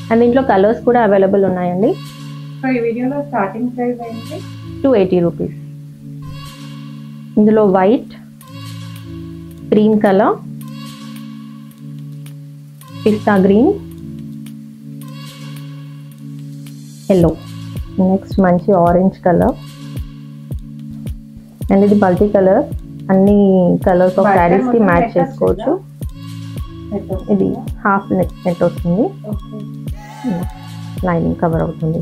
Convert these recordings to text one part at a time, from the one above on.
And దీంట్లో colours కూడా available ఉన్నాయండి. సో ఈ వీడియోలో స్టార్టింగ్ ప్రైస్ ఏంటి? 280 రూపీస్. ఇందులో white, cream colour, pista green, yellow, next మంచి ఆరెంజ్ కలర్. అండ్ ఇది మల్టీ కలర్, అన్ని కలర్స్ ఆఫ్ శారీస్ కి మ్యాచ్ చేసుకోవచ్చు. ఇది హాఫ్ నెట్ వస్తుంది, లైనింగ్ కవర్ అవుతుంది.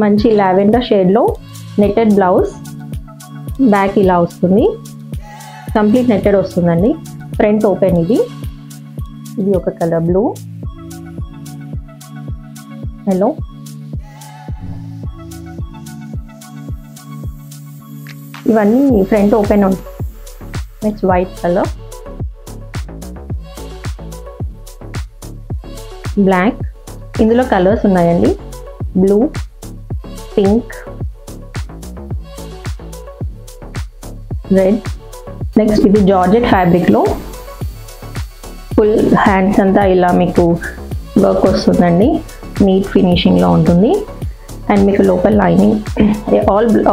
మంచి లావెండర్ షేడ్ లో నెట్టెడ్ బ్లౌజ్, బ్యాక్ ఇలా వస్తుంది, కంప్లీట్ నెట్టెడ్ వస్తుందండి. Front open. ఇది ఒక కలర్ బ్లూ, ఎల్లో, ఇవన్నీ ఫ్రంట్ ఓపెన్ ఉంటుంది. Next white colour, black. ఇందులో కలర్స్ ఉన్నాయండి, బ్లూ, పింక్, రెడ్. నెక్స్ట్ ఇది జార్జెట్ ఫ్యాబ్రిక్ లో ఫుల్ హ్యాండ్స్ అంతా ఇలా మీకు వర్క్ వస్తుందండి, నీట్ ఫినిషింగ్ లో ఉంటుంది. అండ్ మీకు లోపల లైనింగ్,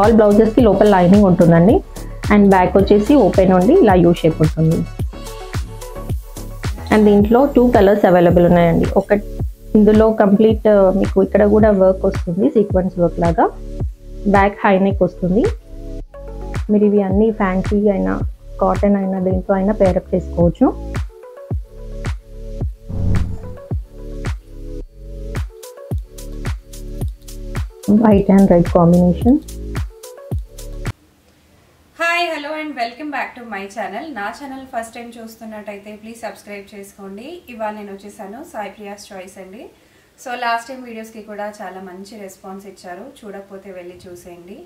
ఆల్ బ్లౌజెస్కి లోపల లైనింగ్ ఉంటుందండి. అండ్ బ్యాక్ వచ్చేసి ఓపెన్ ఉండి ఇలా యూ షేప్ ఉంటుంది. అండ్ దీంట్లో 2 కలర్స్ అవైలబుల్ ఉన్నాయండి. ఇందులో కంప్లీట్ మీకు ఇక్కడ కూడా వర్క్ వస్తుంది, సీక్వెన్స్ వర్క్ లాగా. బ్యాక్ హై నెక్ వస్తుంది. మీరు ఇవి అన్ని ఫ్యాన్సీ అయినా కాటన్ అయినా దేంట్లో అయినా పేరప్ చేసుకోవచ్చు. White and red combination. Hi, hello and welcome back to my channel. నా ఛానల్ ఫస్ట్ టైం చూస్తున్నట్టయితే ప్లీజ్ సబ్స్క్రైబ్ చేసుకోండి. ఇవాళ నేను వచ్చేసాను సాయి ప్రియాస్ చాయిస్ అండి. సో లాస్ట్ టైం వీడియోస్కి కూడా చాలా మంచి రెస్పాన్స్ ఇచ్చారు, చూడకపోతే వెళ్ళి చూసేయండి.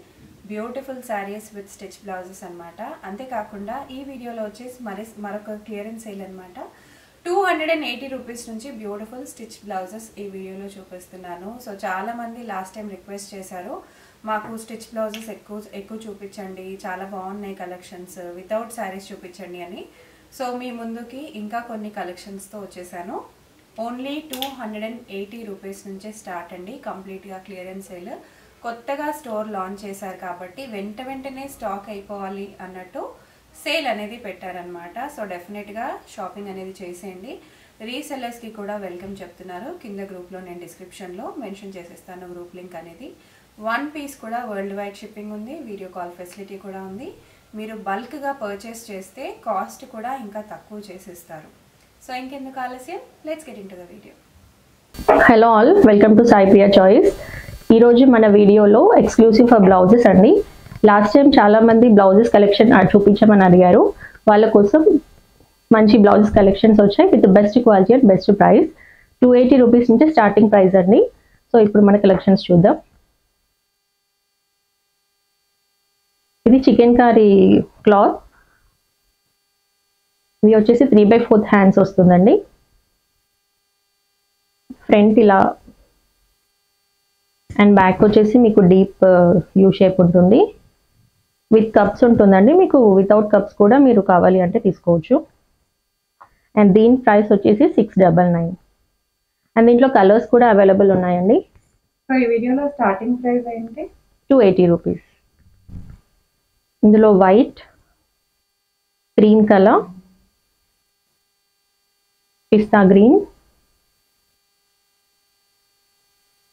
Beautiful saris with stitch blouses అనమాట. అంతేకాకుండా ఈ వీడియోలో వచ్చేసి మరొక క్లియరెన్స్ సేల్ అనమాట. 280 రూపీస్ నుంచి బ్యూటిఫుల్ స్టిచ్ బ్లౌజెస్ ఈ వీడియోలో చూపిస్తున్నాను. సో చాలామంది లాస్ట్ టైం రిక్వెస్ట్ చేశారు, మాకు స్టిచ్ బ్లౌజెస్ ఎక్కువ చూపించండి, చాలా బాగున్నాయి కలెక్షన్స్, వితౌట్ శారీస్ చూపించండి అని. సో మీ ముందుకి ఇంకా కొన్ని కలెక్షన్స్తో వచ్చేసాను. ఓన్లీ 280 రూపీస్ నుంచే స్టార్ట్ అండి, కంప్లీట్గా క్లియరెన్స్ సేల్. కొత్తగా స్టోర్ లాంచ్ చేశారు కాబట్టి వెంటనే స్టాక్ అయిపోవాలి అన్నట్టు సేల్ అనేది పెట్టారనమాట. సో డెఫినెట్గా షాపింగ్ అనేది చేసేయండి. రీసెల్లర్స్కి కూడా వెల్కమ్ చెప్తున్నారు. కింద గ్రూప్లో నేను డిస్క్రిప్షన్లో మెన్షన్ చేసేస్తాను గ్రూప్ లింక్ అనేది. 1 పీస్ కూడా వరల్డ్ వైడ్ షిప్పింగ్ ఉంది, వీడియో కాల్ ఫెసిలిటీ కూడా ఉంది. మీరు బల్క్గా పర్చేస్ చేస్తే కాస్ట్ కూడా ఇంకా తక్కువ చేసేస్తారు. సో ఇంకెందుకు ఆలస్యం, let's get into the video. Hello all, welcome to Sai Priya choice. ఈరోజు మన వీడియోలో ఎక్స్క్లూసివ్ ఫర్ బ్లౌజెస్ అండి. లాస్ట్ టైం చాలామంది బ్లౌజెస్ కలెక్షన్ చూపించమని అడిగారు. వాళ్ళ కోసం మంచి బ్లౌజెస్ కలెక్షన్స్ వచ్చాయి with best quality and best price. 280 rupees నుంచి స్టార్టింగ్ ప్రైస్ అండి. సో ఇప్పుడు మన కలెక్షన్స్ చూద్దాం. ఇది చికెన్ కర్రీ క్లాత్. ఇవి వచ్చేసి 3/4 హ్యాండ్స్ వస్తుందండి. ఫ్రంట్ ఇలా అండ్ బ్యాక్ వచ్చేసి మీకు డీప్ యూ షేప్ ఉంటుంది. విత్ కప్స్ ఉంటుందండి, మీకు వితౌట్ కప్స్ కూడా మీరు కావాలి అంటే తీసుకోవచ్చు. అండ్ దీని ప్రైస్ వచ్చేసి 699. అండ్ దీంట్లో కలర్స్ కూడా అవైలబుల్ ఉన్నాయండి. సో ఈ వీడియోలో స్టార్టింగ్ ప్రైస్ ఏంటి? 280 రూపీస్. ఇందులో white, cream colour, pista green,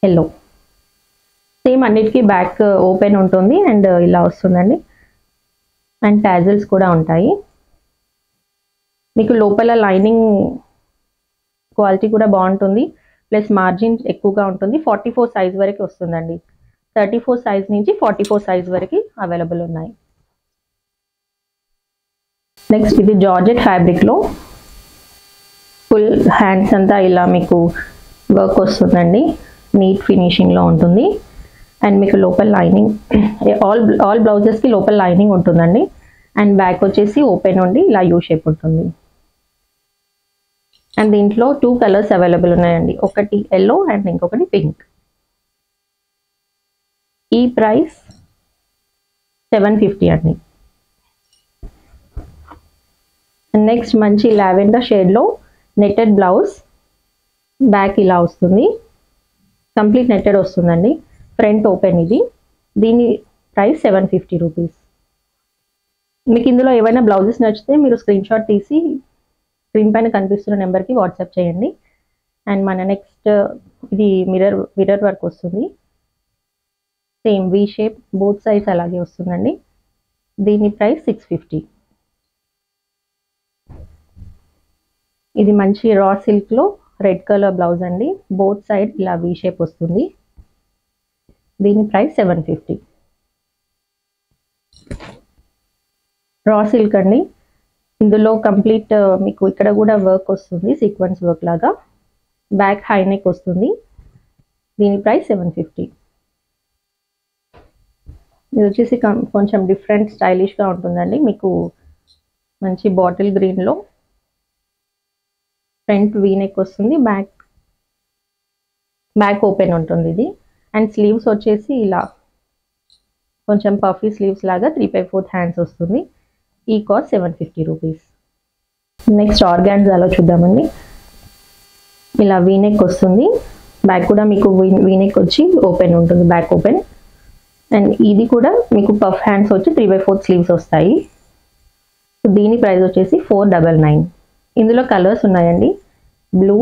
yellow. Same అన్నిటికీ బ్యాక్ ఓపెన్ ఉంటుంది అండ్ ఇలా వస్తుందండి. అండ్ టాజిల్స్ కూడా ఉంటాయి. మీకు లోపల లైనింగ్ క్వాలిటీ కూడా బాగుంటుంది, ప్లస్ మార్జిన్ ఎక్కువగా ఉంటుంది. 44 సైజ్ వరకు వస్తుందండి. 34 సైజ్ నుంచి 44 సైజ్ వరకు అవైలబుల్ ఉన్నాయి. నెక్స్ట్ ఇది జార్జెట్ ఫ్యాబ్రిక్లో ఫుల్ హ్యాండ్స్ అంతా ఇలా మీకు వర్క్ వస్తుందండి, నీట్ ఫినిషింగ్లో ఉంటుంది. అండ్ మీకు లోపల లైనింగ్, ఆల్ బ్లౌజెస్కి లోపల లైనింగ్ ఉంటుందండి. అండ్ బ్యాక్ వచ్చేసి ఓపెన్ ఉండి ఇలా యూ షేప్ ఉంటుంది. అండ్ దీంట్లో 2 కలర్స్ అవైలబుల్ ఉన్నాయండి. ఒకటి ఎల్లో అండ్ ఇంకొకటి పింక్. ఈ ప్రైస్ 750 అండి. నెక్స్ట్ మంచి లావెండర్ షేడ్లో నెట్టెడ్ బ్లౌజ్, బ్యాక్ ఇలా వస్తుంది, కంప్లీట్ నెట్టెడ్ వస్తుందండి. ఫ్రంట్ ఓపెన్ ఇది. దీని ప్రైస్ 750 రూపీస్. మీకు ఇందులో ఏవైనా బ్లౌజెస్ నచ్చితే మీరు స్క్రీన్ షాట్ తీసి స్క్రీన్ పైన కనిపిస్తున్న నెంబర్కి వాట్సాప్ చేయండి. అండ్ మన నెక్స్ట్ ఇది మిర్రర్ వర్క్ వస్తుంది. Same V shape, both sides అలాగే వస్తుందండి. దీని ప్రైస్ 650. ఇది మంచి రా సిల్క్లో రెడ్ కలర్ బ్లౌజ్ అండి. బోత్ సైడ్ ఇలా వి షేప్ వస్తుంది. దీని ప్రైస్ 750. రా సిల్క్ అండి. ఇందులో కంప్లీట్ మీకు ఇక్కడ కూడా వర్క్ వస్తుంది, సీక్వెన్స్ వర్క్ లాగా. బ్యాక్ హై నెక్ వస్తుంది. దీని ప్రైస్ 750. ఇది వచ్చేసి కొంచెం డిఫరెంట్ స్టైలిష్గా ఉంటుందండి. మీకు మంచి బాటిల్ గ్రీన్లో ఫ్రంట్ వీ నెక్ వస్తుంది, బ్యాక్ ఓపెన్ ఉంటుంది ఇది. అండ్ స్లీవ్స్ వచ్చేసి ఇలా కొంచెం పఫీ స్లీవ్స్ లాగా 3/4 హ్యాండ్స్ వస్తుంది. ఈ కాస్ట్ 750 రూపీస్. నెక్స్ట్ ఆర్గాన్జాలో చూద్దామండి. ఇలా వీ నెక్ వస్తుంది, బ్యాక్ కూడా మీకు వీ నెక్ వచ్చి ఓపెన్ ఉంటుంది, బ్యాక్ ఓపెన్. అండ్ ఇది కూడా మీకు పఫ్ హ్యాండ్స్ వచ్చి 3/4 స్లీవ్స్ వస్తాయి. దీని ప్రైస్ వచ్చేసి 499. ఇందులో కలర్స్ ఉన్నాయండి, blue,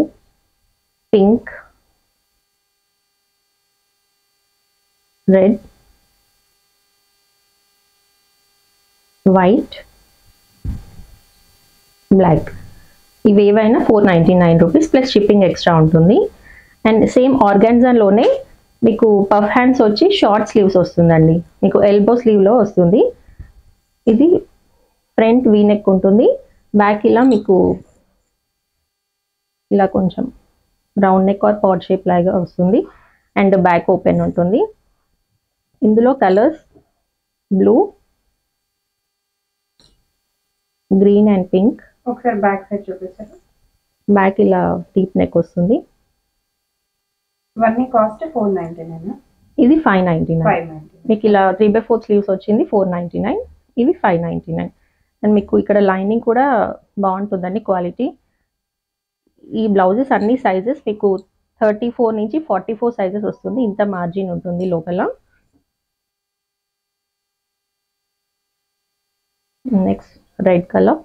pink, red, white, black. ఇవి ఏవైనా 499 రూపీస్ ప్లస్ షిప్పింగ్ ఎక్స్ట్రా ఉంటుంది. అండ్ సేమ్ ఆర్గాన్జాలోనే మీకు పఫ్ హ్యాండ్స్ వచ్చి షార్ట్ స్లీవ్స్ వస్తుందండి, మీకు ఎల్బో స్లీవ్లో వస్తుంది. ఇది ఫ్రంట్ వీ నెక్ ఉంటుంది, బ్యాక్ ఇలా మీకు ఇలా కొంచెం round neck or pot shape లాగా వస్తుంది. అండ్ బ్యాక్ ఓపెన్ ఉంటుంది. ఇందులో colours blue, green and pink. ఒకసారి బ్యాక్ సైడ్ చూపిస్తారు. బ్యాక్ ఇలా డీప్ నెక్ వస్తుంది. ఇవన్నీ కాస్ట్ 499. ఇది 599. 590. మీకు ఇలా 3/4 స్లీవ్స్ వచ్చింది 499. ఇవి 599. అండ్ మీకు ఇక్కడ లైనింగ్ కూడా బాగుంటుందండి, క్వాలిటీ. ఈ బ్లౌజెస్ అన్ని సైజెస్ మీకు 34 నుంచి 44 సైజెస్ వస్తుంది. ఇంత మార్జిన్ ఉంటుంది లోపల. Next red colour,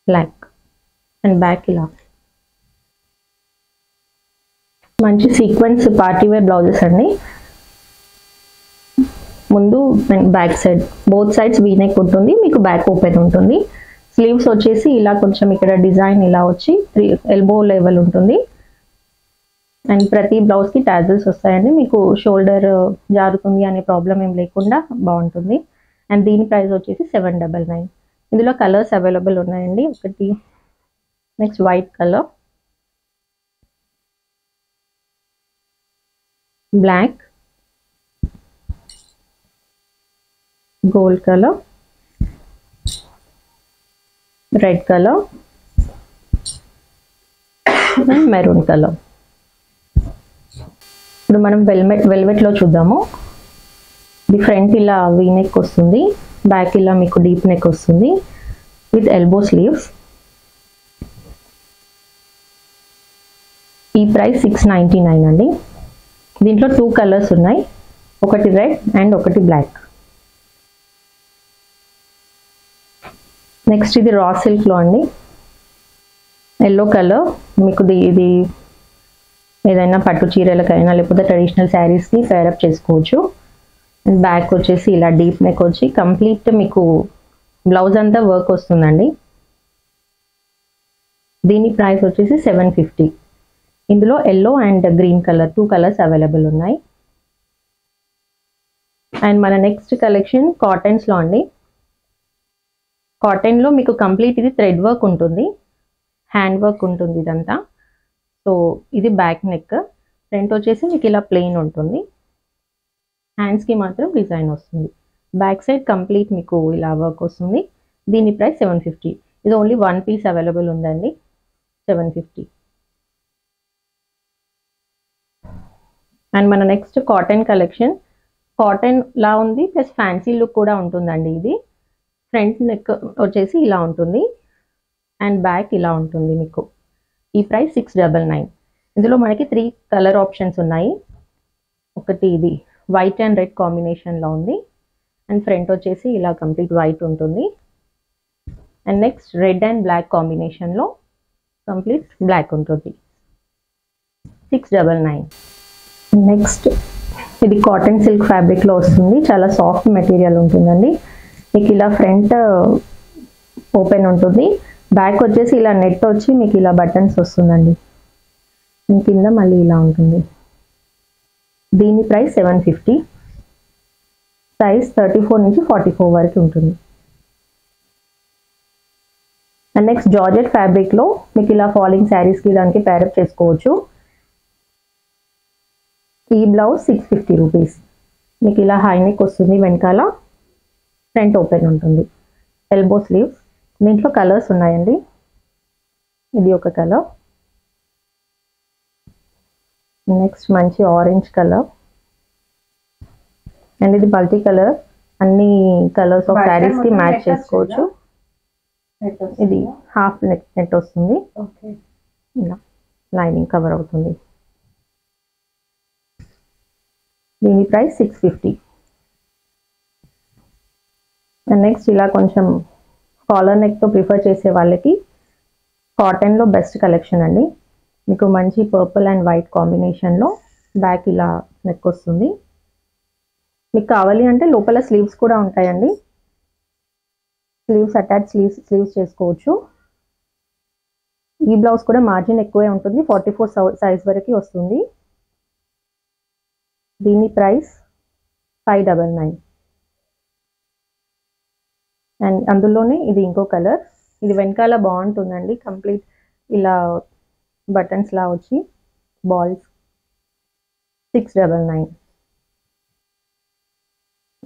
black and back ఇలా మంచి సీక్వెన్స్ పార్టీ వేర్ బ్లౌజెస్ అండి. ముందు back side both sides V neck ఉంటుంది, మీకు బ్యాక్ ఓపెన్ ఉంటుంది. స్లీవ్స్ వచ్చేసి ఇలా కొంచెం ఇక్కడ డిజైన్ ఇలా వచ్చి ఎల్బో లెవెల్ ఉంటుంది. అండ్ ప్రతి బ్లౌజ్కి టాజల్స్ వస్తాయండి, మీకు షోల్డర్ జారుతుంది అనే ప్రాబ్లం ఏం లేకుండా బాగుంటుంది. అండ్ దీని ప్రైస్ వచ్చేసి 799. ఇందులో కలర్స్ అవైలబుల్ ఉన్నాయండి. ఒకటి next white colour, black, gold colour, red colour and maroon colour. ఇప్పుడు మనం వెల్వెట్లో చూద్దాము. ఇది ఫ్రంట్ ఇలా వీ నెక్ వస్తుంది, బ్యాక్ ఇలా మీకు డీప్ నెక్ వస్తుంది విత్ ఎల్బో స్లీవ్స్. ఈ ప్రైస్ 699 అండి. దీంట్లో 2 కలర్స్ ఉన్నాయి, ఒకటి రెడ్ అండ్ ఒకటి బ్లాక్. నెక్స్ట్ ఇది రా సిల్క్లో అండి, ఎల్లో కలర్. మీకు ఇది ఏదైనా పట్టు చీరలకైనా లేకపోతే ట్రెడిషనల్ శారీస్కి పేరప్ చేసుకోవచ్చు. అండ్ బ్యాక్ వచ్చేసి ఇలా డీప్ నెక్ వచ్చి కంప్లీట్ మీకు బ్లౌజ్ అంతా వర్క్ వస్తుందండి. దీని ప్రైస్ వచ్చేసి 750. ఇందులో yellow and green colour 2 colours available ఉన్నాయి. అండ్ మన నెక్స్ట్ కలెక్షన్ కాటన్స్లో అండి. కాటన్లో మీకు కంప్లీట్ ఇది థ్రెడ్ వర్క్ ఉంటుంది, హ్యాండ్ వర్క్ ఉంటుంది ఇదంతా. సో ఇది బ్యాక్ నెక్, ఫ్రంట్ వచ్చేసి మీకు ఇలా ప్లెయిన్ ఉంటుంది, హ్యాండ్స్కి మాత్రం డిజైన్ వస్తుంది. బ్యాక్ సైడ్ కంప్లీట్ మీకు ఇలా వర్క్ వస్తుంది. దీని ప్రైస్ 750. ఇది ఓన్లీ 1 పీస్ అవైలబుల్ ఉందండి, 750. అండ్ మన నెక్స్ట్ కాటన్ కలెక్షన్. కాటన్ లా ఉంది ప్లస్ ఫ్యాన్సీ లుక్ కూడా ఉంటుందండి. ఇది ఫ్రంట్ నెక్ వచ్చేసి ఇలా ఉంటుంది అండ్ బ్యాక్ ఇలా ఉంటుంది మీకు. ఈ ప్రైస్ 699. ఇందులో మనకి 3 కలర్ ఆప్షన్స్ ఉన్నాయి. ఒకటి ఇది వైట్ అండ్ రెడ్ కాంబినేషన్లో ఉంది, అండ్ ఫ్రంట్ వచ్చేసి ఇలా కంప్లీట్ వైట్ ఉంటుంది. And next red and black కాంబినేషన్లో కంప్లీట్ బ్లాక్ ఉంటుంది. 699. నెక్స్ట్ ఇది కాటన్ సిల్క్ ఫ్యాబ్రిక్లో వస్తుంది, చాలా సాఫ్ట్ మెటీరియల్ ఉంటుందండి. మీకు ఇలా ఫ్రంట్ ఓపెన్ ఉంటుంది, బ్యాక్ వచ్చేసి ఇలా నెట్ వచ్చి మీకు ఇలా బటన్స్ వస్తుందండి. కింద మళ్ళీ ఇలా ఉంటుంది. దీని ప్రైస్ 750. సైజ్ 34 నుంచి 44 వరకు ఉంటుంది. అండ్ నెక్స్ట్ జార్జెట్ ఫ్యాబ్రిక్లో మీకు ఇలా ఫాలింగ్ శారీస్కి దానికి ప్యారప్ చేసుకోవచ్చు. ఈ బ్లౌజ్ 650 రూపీస్. మీకు ఇలా హై నెక్ వస్తుంది, వెనకాల ఫ్రంట్ ఓపెన్ ఉంటుంది, ఎల్బో స్లీవ్స్. దీంట్లో కలర్స్ ఉన్నాయండి. ఇది ఒక కలర్, నెక్స్ట్ మంచి ఆరెంజ్ కలర్, అండ్ ఇది మల్టీ కలర్. అన్ని కలర్స్ ఆఫ్ శారీస్ కి మ్యాచ్ చేసుకోవచ్చు. ఇది హాఫ్ నెట్ వస్తుంది, ఇలా లైనింగ్ కవర్ అవుతుంది. దీని ప్రైస్ 650. అండ్ నెక్స్ట్ ఇలా కొంచెం కాలర్ నెక్తో ప్రిఫర్ చేసే వాళ్ళకి కాటన్లో బెస్ట్ కలెక్షన్ అండి. మీకు మంచి పర్పుల్ అండ్ వైట్ కాంబినేషన్లో బ్యాక్ ఇలా నెక్ వస్తుంది. మీకు కావాలి అంటే లోపల స్లీవ్స్ కూడా ఉంటాయండి. స్లీవ్స్ అటాచ్ స్లీవ్స్ చేసుకోవచ్చు. ఈ బ్లౌజ్ కూడా మార్జిన్ ఎక్కువే ఉంటుంది, 44 సైజ్ వరకు వస్తుంది. దీని ప్రైస్ 599. అండ్ అందులోనే ఇది ఇంకో కలర్. ఇది వెనకాల బాగుంటుందండి, కంప్లీట్ ఇలా బటన్స్ లా వచ్చి బాల్స్. 699.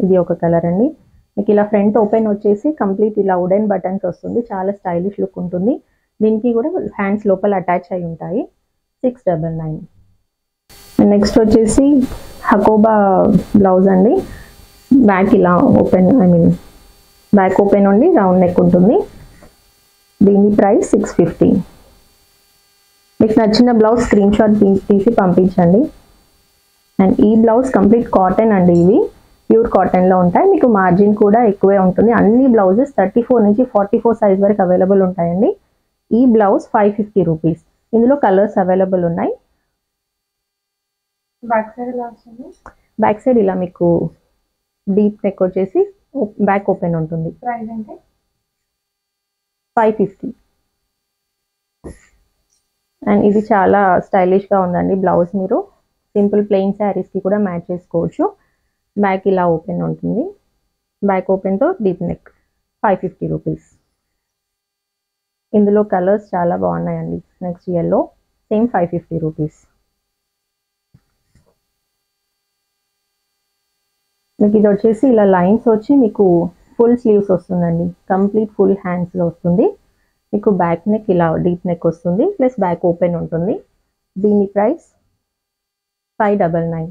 ఇది ఒక కలర్ అండి. మీకు ఇలా ఫ్రంట్ ఓపెన్ వచ్చేసి కంప్లీట్ ఇలా వుడెన్ బటన్స్ వస్తుంది, చాలా స్టైలిష్ లుక్ ఉంటుంది. దీనికి కూడా హ్యాండ్స్ లోపల అటాచ్ అయి ఉంటాయి. 699. నెక్స్ట్ వచ్చేసి హకోబా బ్లౌజ్ అండి. బ్యాక్ ఇలా ఓపెన్, బ్యాక్ ఓపెన్ ఉండి రౌండ్ నెక్ ఉంటుంది. దీని ప్రైస్ 650. మీకు నచ్చిన బ్లౌజ్ స్క్రీన్ షాట్ తీసి పంపించండి. అండ్ ఈ బ్లౌజ్ కంప్లీట్ కాటన్ అండి, ఇవి ప్యూర్ కాటన్లో ఉంటాయి. మీకు మార్జిన్ కూడా ఎక్కువే ఉంటుంది. అన్ని బ్లౌజెస్ 34 నుంచి 44 సైజ్ వరకు అవైలబుల్ ఉంటాయండి. ఈ బ్లౌజ్ 550 రూపీస్. ఇందులో కలర్స్ అవైలబుల్ ఉన్నాయి. బ్యాక్ సైడ్ ఇలా మీకు డీప్ నెక్ వచ్చేసి బ్యాక్ ఓపెన్ ఉంటుంది. ప్రైస్ అంటే 550. అండ్ ఇది చాలా స్టైలిష్గా ఉందండి బ్లౌజ్. మీరు సింపుల్ ప్లెయిన్ శారీస్కి కూడా మ్యాచ్ చేసుకోవచ్చు. బ్యాక్ ఇలా ఓపెన్ ఉంటుంది, బ్యాక్ ఓపెన్తో డీప్ నెక్. 550 రూపీస్. ఇందులో కలర్స్ చాలా బాగున్నాయండి. Next yellow, same 550 rupees. మీకు ఇది వచ్చేసి ఇలా లైన్స్ వచ్చి మీకు ఫుల్ స్లీవ్స్ వస్తుందండి, కంప్లీట్ ఫుల్ హ్యాండ్స్లో వస్తుంది. మీకు బ్యాక్ నెక్ ఇలా డీప్ నెక్ వస్తుంది, ప్లస్ బ్యాక్ ఓపెన్ ఉంటుంది. దీని ప్రైస్ 599.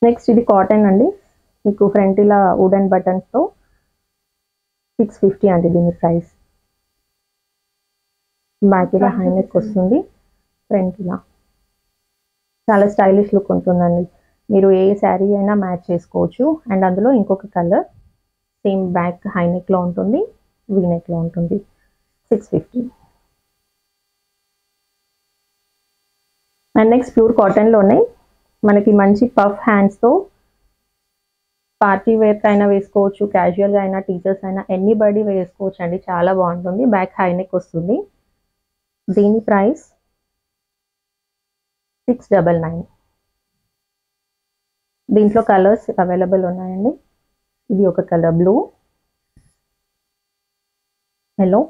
నెక్స్ట్ ఇది కాటన్ అండి. మీకు ఫ్రంట్ ఇలా వుడెన్ బటన్స్తో 650 అండి దీని ప్రైస్. బ్యాక్ ఇలా హై నెక్ వస్తుంది, ఫ్రంట్ ఇలా చాలా స్టైలిష్ లుక్ ఉంటుందండి. మీరు ఏ శారీ అయినా మ్యాచ్ చేసుకోవచ్చు. అండ్ అందులో ఇంకొక కలర్ సేమ్ బ్యాక్ హై నెక్లో ఉంటుంది, వీ నెక్లో ఉంటుంది. 650. అండ్ నెక్స్ట్ ప్యూర్ కాటన్లోనే మనకి మంచి పఫ్ హ్యాండ్స్తో పార్టీ వేర్ అయినా వేసుకోవచ్చు, క్యాజువల్గా అయినా, టీచర్స్ అయినా, ఎనీబడి వేసుకోవచ్చు అండి. చాలా బాగుంటుంది. బ్యాక్ హై నెక్ వస్తుంది. దీని ప్రైస్ 699. దీంట్లో కలర్స్ అవైలబుల్ ఉన్నాయండి. ఇది ఒక కలర్ బ్లూ, ఎల్లో,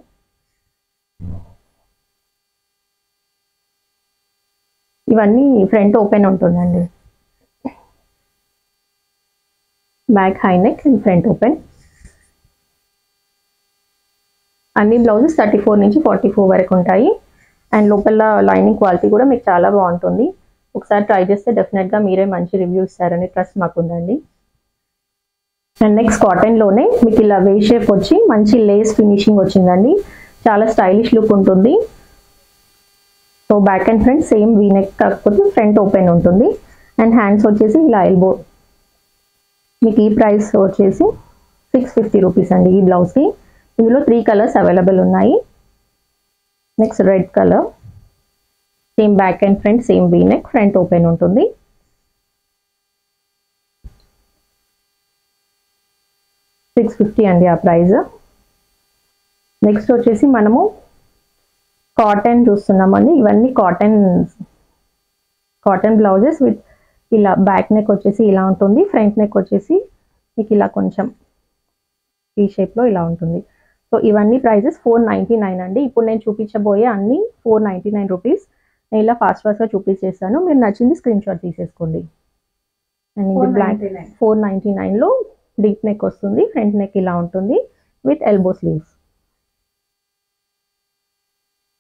ఇవన్నీ ఫ్రంట్ ఓపెన్ ఉంటుందండి. Back high neck and front open. అన్ని బ్లౌజెస్ 34 నుంచి 44 వరకు ఉంటాయి. అండ్ లోపల లైనింగ్ క్వాలిటీ కూడా మీకు చాలా బాగుంటుంది. ఒకసారి ట్రై చేస్తే డెఫినెట్గా మీరే మంచి రివ్యూ ఇస్తారని ట్రస్ట్ మాకు ఉందండి. అండ్ నెక్స్ట్ కాటన్లోనే మీకు ఇలా వే షేప్ వచ్చి మంచి లేస్ ఫినిషింగ్ వచ్చిందండి, చాలా స్టైలిష్ లుక్ ఉంటుంది. So back and front same V neck, కాకపోతే ఫ్రంట్ ఓపెన్ ఉంటుంది. అండ్ హ్యాండ్స్ వచ్చేసి ఇలా ఎల్బో. మీకు ఈ ప్రైస్ వచ్చేసి 650 రూపీస్ అండి ఈ బ్లౌజ్కి. ఇందులో 3 కలర్స్ అవైలబుల్ ఉన్నాయి. Next red colour, same back and front same V neck, front open ఉంటుంది. $650 అండి ఆ ప్రైస్. నెక్స్ట్ వచ్చేసి మనము కాటన్ చూస్తున్నామండి. ఇవన్నీ కాటన్ బ్లౌజెస్ విత్ ఇలా బ్యాక్ నెక్ వచ్చేసి ఇలా ఉంటుంది, ఫ్రంట్ నెక్ వచ్చేసి మీకు ఇలా కొంచెం ఈ షేప్లో ఇలా ఉంటుంది. సో ఇవన్నీ ప్రైజెస్ 499 అండి. ఇప్పుడు నేను చూపించబోయే అన్ని 499 రూపీస్. నేను ఇలా ఫాస్ట్గా చూపించేస్తాను, మీరు నచ్చింది స్క్రీన్ షాట్ తీసేసుకోండి. అండ్ ఇది బ్లాక్ 499లో డీప్ నెక్ వస్తుంది, ఫ్రంట్ నెక్ ఇలా ఉంటుంది విత్ ఎల్బో స్లీవ్స్.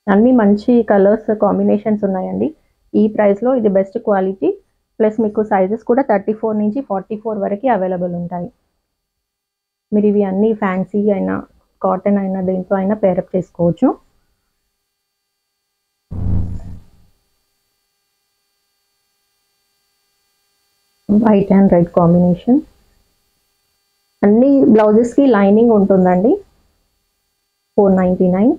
అన్ని మంచి కలర్స్ కాంబినేషన్స్ ఉన్నాయండి. ఈ ప్రైస్లో ఇది బెస్ట్ క్వాలిటీ. ప్లస్ మీకు సైజెస్ కూడా 34 నుంచి 44 వరకు అవైలబుల్ ఉంటాయి. మీరు ఇవి అన్ని ఫ్యాన్సీ అయినా కాటన్ అయినా దేంతో అయినా పేరప్ చేసుకోవచ్చు. White and red combination. అన్ని బ్లౌజెస్కి లైనింగ్ ఉంటుందండి. 499.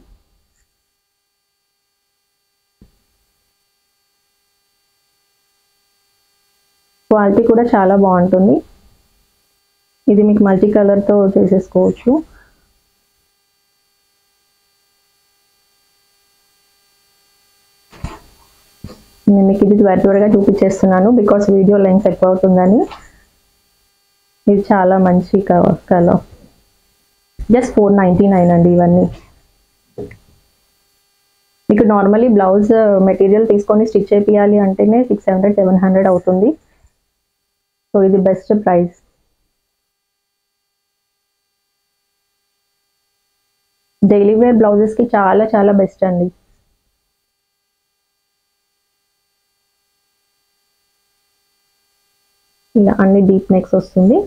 క్వాలిటీ కూడా చాలా బాగుంటుంది. ఇది మీకు మల్టీ కలర్తో చేసేసుకోవచ్చు. నేను మీకు ఇది త్వరగా చూపించేస్తున్నాను బికాస్ వీడియో లెంగ్త్ ఎక్కువ అవుతుందని. ఇది చాలా మంచి కలర్. జస్ట్ 499 అండి ఇవన్నీ. మీకు నార్మల్లీ బ్లౌజ్ మెటీరియల్ తీసుకొని స్టిచ్ చేయాలి అంటేనే 600-700 అవుతుంది. సో ఇది బెస్ట్ ప్రైస్. డైలీ వేర్ బ్లౌజెస్కి చాలా చాలా బెస్ట్ అండి. ఇలా అన్ని డీప్ నెక్స్ వస్తుంది.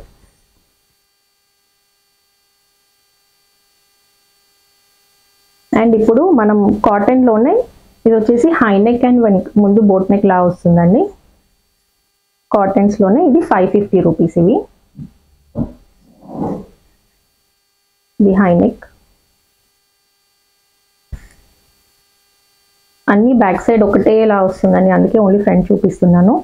అండ్ ఇప్పుడు మనం కాటన్లోనే ఇది వచ్చేసి హై నెక్ అండ్ ముందు బోట్ నెక్ లా వస్తుందండి. కాటన్స్లోనే ఇది 550 రూపీస్. ఇది హై నెక్. అన్ని బ్యాక్ సైడ్ ఒకటేలా వస్తుందండి, అందుకే ఓన్లీ ఫ్రంట్ చూపిస్తున్నాను.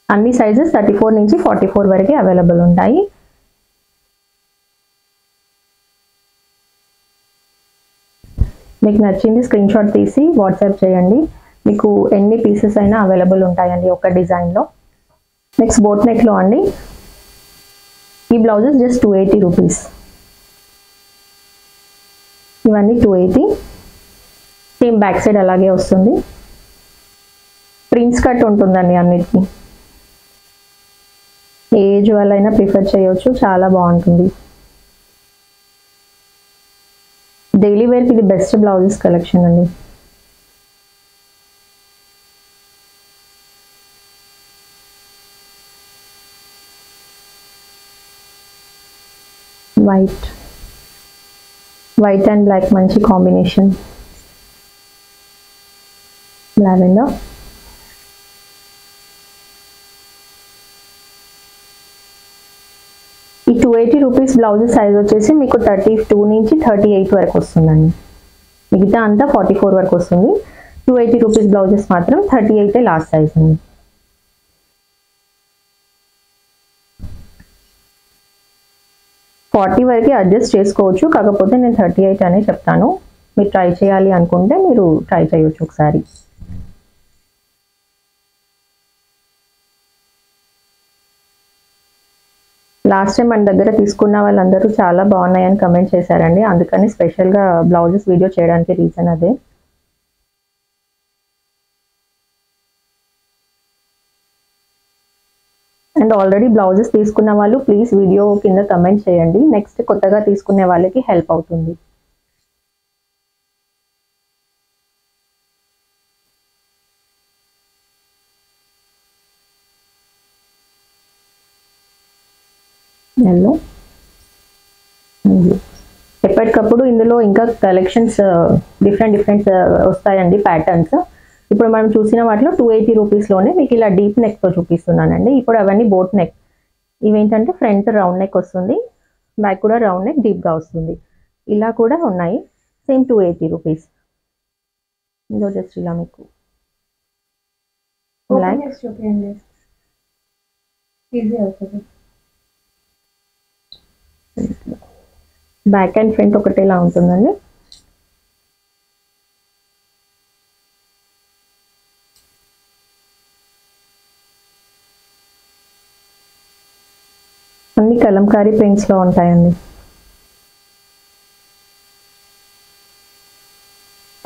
అన్ని సైజెస్ 34 నుంచి 44 వరకు అవైలబుల్ ఉంటాయి. మీకు నచ్చింది స్క్రీన్ షాట్ తీసి వాట్సాప్ చేయండి. మీకు ఎన్ని పీసెస్ అయినా అవైలబుల్ ఉంటాయండి ఒక డిజైన్లో. నెక్స్ట్ బోట్ నెక్లో అండి ఈ బ్లౌజెస్ జస్ట్ 280 రూపీస్. ఇవన్నీ 280. సేమ్ బ్యాక్ సైడ్ అలాగే వస్తుంది. ప్రిన్స్ కట్ ఉంటుందండి అన్నిటికీ. ఏజ్ వాళ్ళైనా ప్రిఫర్ చేయొచ్చు, చాలా బాగుంటుంది. డైలీ వేర్కి ఇది బెస్ట్ బ్లౌజెస్ కలెక్షన్ అండి. వైట్ అండ్ బ్లాక్ మంచి కాంబినేషన్. లావెండర్. ఈ 280 రూపీస్ బ్లౌజ్ సైజ్ వచ్చేసి మీకు 32 నుంచి 38 వరకు వస్తుందండి. మిగతా అంతా 44 వరకు వస్తుంది. 280 రూపీస్ బ్లౌజెస్ మాత్రం 38 లాస్ట్ సైజ్ అండి. ఫార్టీ వరకు అడ్జస్ట్ చేసుకోవచ్చు, కాకపోతే నేను 38 అనే చెప్తాను. మీరు ట్రై చేయాలి అనుకుంటే మీరు ట్రై చేయొచ్చు ఒకసారి. లాస్ట్ టైం మన దగ్గర తీసుకున్న వాళ్ళందరూ చాలా బాగున్నాయని కమెంట్ చేశారండి, అందుకని స్పెషల్గా బ్లౌజెస్ వీడియో చేయడానికి రీజన్ అదే. అండ్ ఆల్రెడీ బ్లౌజెస్ తీసుకున్న వాళ్ళు ప్లీజ్ వీడియో కింద కమెంట్ చేయండి, నెక్స్ట్ కొత్తగా తీసుకునే వాళ్ళకి హెల్ప్ అవుతుంది. ఎల్లో ఎప్పటికప్పుడు ఇందులో ఇంకా కలెక్షన్స్ డిఫరెంట్ వస్తాయండి ప్యాటర్న్స్. ఇప్పుడు మనం చూసిన వాటిలో 280 రూపీస్లోనే మీకు ఇలా డీప్ నెక్తో చూపిస్తున్నానండి. ఇప్పుడు అవన్నీ బోట్ నెక్. ఇవేంటంటే ఫ్రంట్ రౌండ్ నెక్ వస్తుంది, బ్యాక్ కూడా రౌండ్ నెక్ డీప్గా వస్తుంది. ఇలా కూడా ఉన్నాయి, సేమ్ 280 రూపీస్. ఇందులో జస్ట్ ఇలా మీకు బ్లాక్ ఈజీ అవుతుంది. బ్యాక్ అండ్ ఫ్రంట్ ఒకటేలా ఉంటుందండి. అన్ని కలంకారీ ప్రింట్స్లో ఉంటాయండి.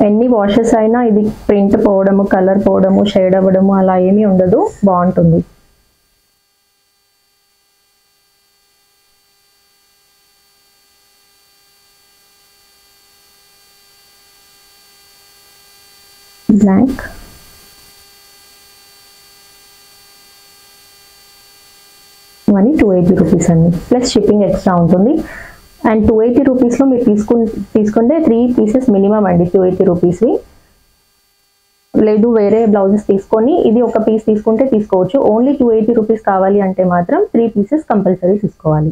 ఎన్ని వాషెస్ అయినా ఇది ప్రింట్ పోవడము, కలర్ పోవడము, షేడ్ అవ్వడము అలా ఏమీ ఉండదు, బాగుంటుంది. బ్లాక్ ఇవన్నీ 280 రూపీస్ అండి, ప్లస్ షిప్పింగ్ ఎక్స్ట్రా ఉంటుంది. అండ్ 280 రూపీస్లో మీరు తీసుకుంటే 3 పీసెస్ మినిమం అండి 280 రూపీస్వి. లేదు వేరే బ్లౌజెస్ తీసుకొని ఇది ఒక పీస్ తీసుకుంటే తీసుకోవచ్చు. ఓన్లీ 280 రూపీస్ కావాలి అంటే మాత్రం 3 పీసెస్ కంపల్సరీ తీసుకోవాలి.